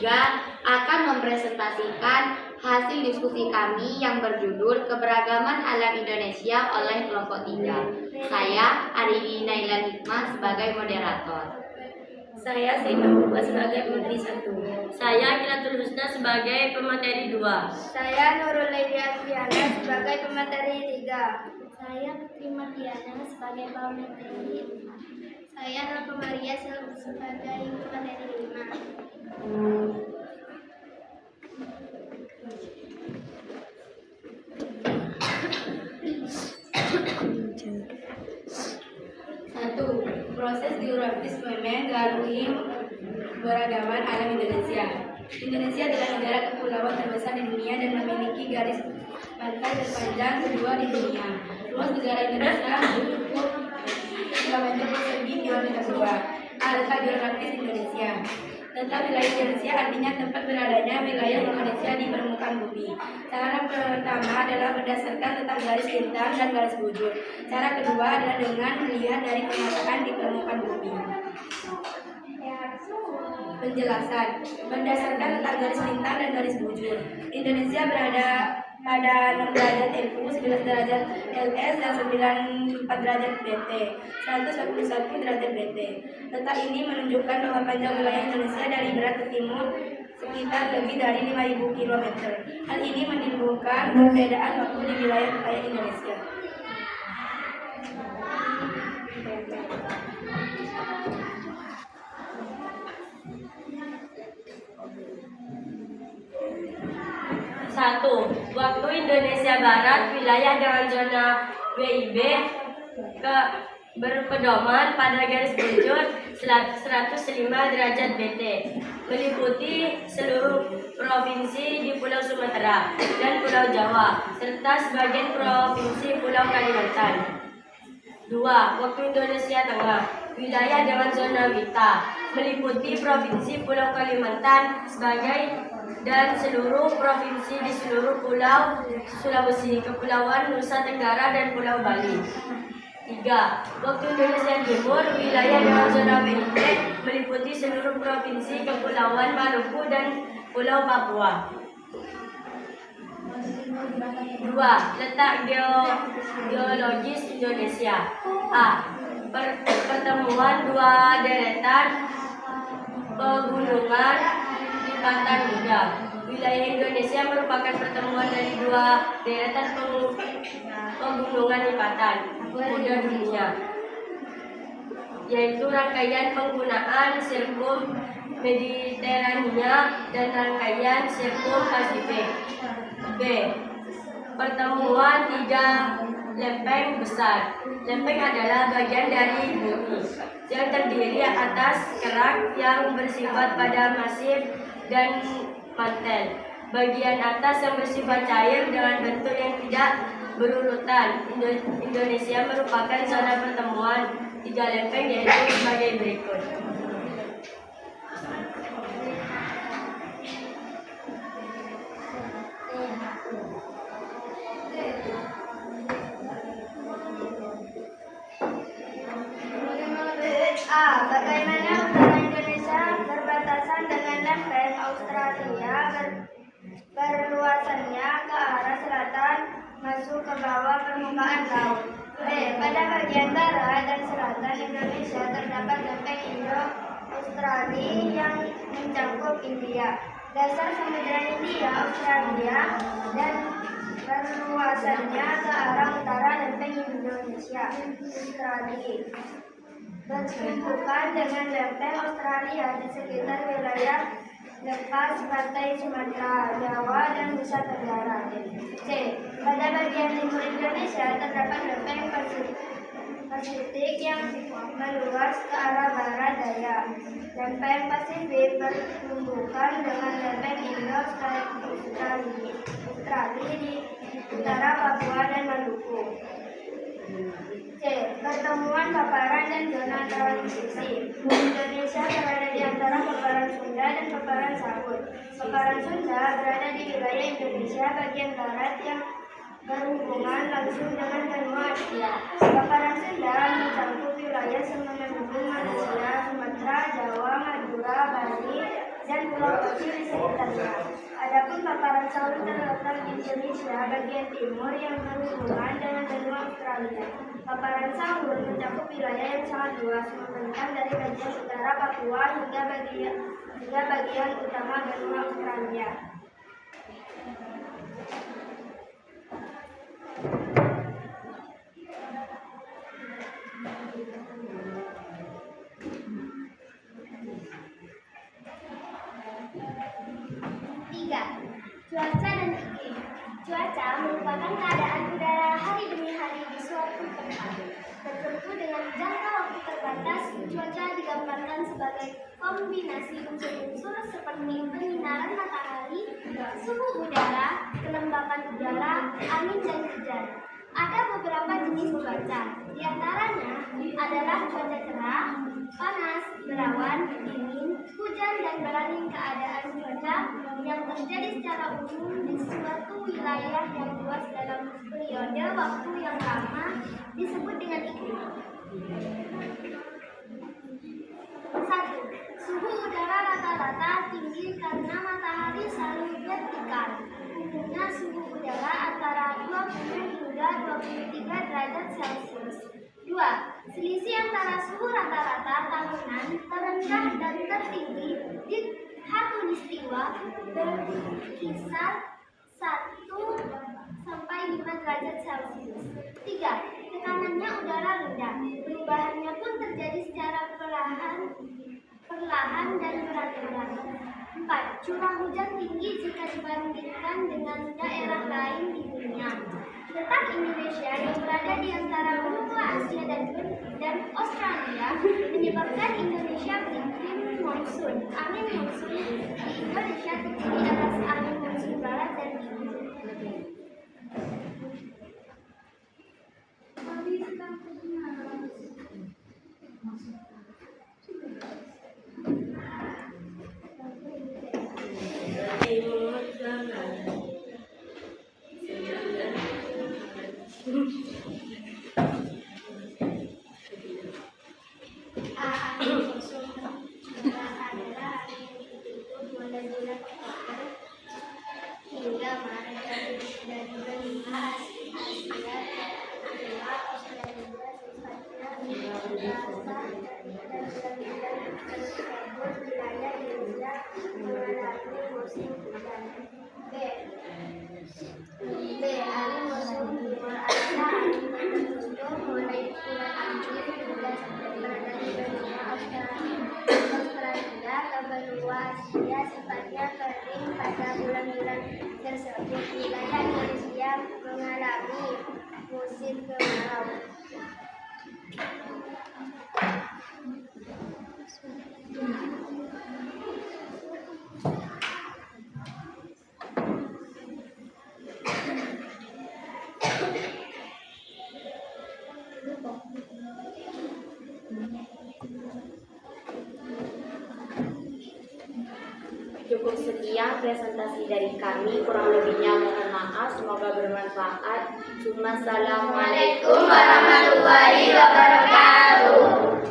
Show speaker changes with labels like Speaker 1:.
Speaker 1: ketiga akan mempresentasikan hasil diskusi kami yang berjudul Keberagaman Alam Indonesia oleh kelompok 3. Saya Ariwi Nailan Hikmah sebagai moderator.
Speaker 2: Saya Sayyidina Buba sebagai pemateri 1. Saya Kilatul Husna sebagai pemateri 2.
Speaker 3: Saya Nurul Lailia Fiana sebagai pemateri 3.
Speaker 4: Saya Putri Mardiana sebagai pemateri 4.
Speaker 3: Saya Nova Maria sebagai pemateri
Speaker 2: 1. Proses geografis mempengaruhi keberagaman alam Indonesia. Indonesia adalah negara kepulauan terbesar di dunia dan memiliki garis pantai terpanjang kedua di dunia. Luas negara Indonesia cukup kilometer persegi kilometer 2. Letak geografis Indonesia. Letak wilayah Indonesia artinya tempat beradanya wilayah Indonesia di permukaan bumi. Cara pertama adalah berdasarkan letak garis lintang dan garis bujur. Cara kedua adalah dengan melihat dari penataan di permukaan bumi. Penjelasan. Berdasarkan letak garis lintang dan garis bujur, Indonesia berada pada 6 derajat LU, 11 derajat LS, dan 94 derajat BT, 141 derajat BT. Letak ini menunjukkan bahwa panjang wilayah Indonesia dari barat ke timur sekitar lebih dari 5.000 km. Hal ini menimbulkan perbedaan waktu di wilayah Indonesia. Satu, waktu Indonesia Barat, wilayah dengan zona WIB berpedoman pada garis bujur 105 derajat BT, meliputi seluruh provinsi di Pulau Sumatera dan Pulau Jawa, serta sebagian provinsi Pulau Kalimantan. 2. Waktu Indonesia Tengah, wilayah dengan zona WITA, meliputi provinsi Pulau Kalimantan sebagai dan seluruh provinsi di seluruh pulau Sulawesi, Kepulauan Nusa Tenggara, dan Pulau Bali. 3. Waktu Indonesia Timur, wilayah dengan zona WIB meliputi seluruh provinsi Kepulauan Maluku dan Pulau Papua. 2. Letak geologis Indonesia. A. Pertemuan dua deretan pegunungan lipatan muda. Wilayah Indonesia merupakan pertemuan dari dua deretan pegunungan lipatan muda dunia, yaitu rangkaian penggunaan sirkum Mediterania dan rangkaian sirkum Pasifik. B. Pertemuan tiga lempeng besar. Lempeng adalah bagian dari bumi yang terdiri atas kerak yang bersifat pada masif dan mantel. Bagian atas yang bersifat cair dengan bentuk yang tidak berurutan. Indonesia merupakan zona pertemuan tiga lempeng, yaitu sebagai berikut.
Speaker 3: A. Bagaimana utara Indonesia berbatasan dengan lempeng Australia berluasannya ke arah selatan masuk ke bawah permukaan laut. B. Pada bagian barat dan selatan Indonesia terdapat lempeng Indo-Australia yang mencakup India, dasar Samudra Hindia, Australia, dan berluasannya ke arah utara lempeng Indonesia, Australia. Bertumbukan dengan lempeng Australia di sekitar wilayah lepas pantai Sumatera, Jawa, dan Nusa Tenggara. C. Pada bagian timur Indonesia terdapat lempeng Pasifik yang meluas ke arah barat daya. Lempeng Pasifik bertumbukan dengan lempeng Indo-Australia di utara Papua dan Maluku. C. Pertemuan paparan dan zona transisi. Indonesia berada di antara paparan Sunda dan paparan Sahut. Paparan Sunda berada di wilayah Indonesia bagian barat yang berhubungan langsung dengan benua Asia. Paparan Sunda mencakup wilayah semenanjung Malaysia, Sumatera, Jawa, Madura, Bali, dan Pulau laut di sekitarnya. Adapun paparan sawit terletak di Indonesia bagian timur yang berhubungan dengan benua Australia. Paparan sawit mencakup wilayah yang sangat luas, membentang dari bagian utara Papua hingga bagian utama benua Australia.
Speaker 4: Cuaca dan iklim. Cuaca merupakan keadaan udara hari demi hari di suatu tempat. Tertentu dengan jangka waktu terbatas, cuaca digambarkan sebagai kombinasi unsur-unsur seperti penyinaran matahari, suhu udara, kelembapan udara, angin dan hujan. Ada beberapa jenis cuaca, di antaranya adalah cuaca cerah, panas, berawan, dingin, hujan, dan berangin. Keadaan cuaca yang terjadi secara umum di suatu wilayah yang luas dalam periode waktu yang lama disebut dengan iklim. 1. Suhu udara rata-rata tinggi karena matahari selalu vertikal. Umumnya suhu udara antara 20 hingga 23 derajat Celcius. 2. Selisih antara suhu rata-rata tahunan terendah dan tertinggi di khatulistiwa berkisar 1 sampai 5 derajat Celcius. 3. Tekanannya udara rendah. Perubahannya pun terjadi secara perlahan dan beraturan. 4. Curah hujan tinggi jika dibandingkan dengan daerah lain di dunia. Letak Indonesia yang berada di antara benua Asia dan Australia menyebabkan Indonesia beriklim monsun. Angin monsun di Indonesia terdiri atas angin monsun barat dan timur.
Speaker 3: Hingga Maret dan benua Asia, benua Australia, tersebut wilayah Indonesia mengalami musim hujan. B. Angin musim timur adalah angin bertutur mulai bulan April hingga September dari benua Australia ke benua Asia sifatnya kering pada bulan-bulan tersebut. Wilayah Indonesia mengalami musim kemarau.
Speaker 1: Cukup sekian presentasi dari kami, kurang lebihnya mohon maaf, semoga bermanfaat. Assalamualaikum warahmatullahi wabarakatuh.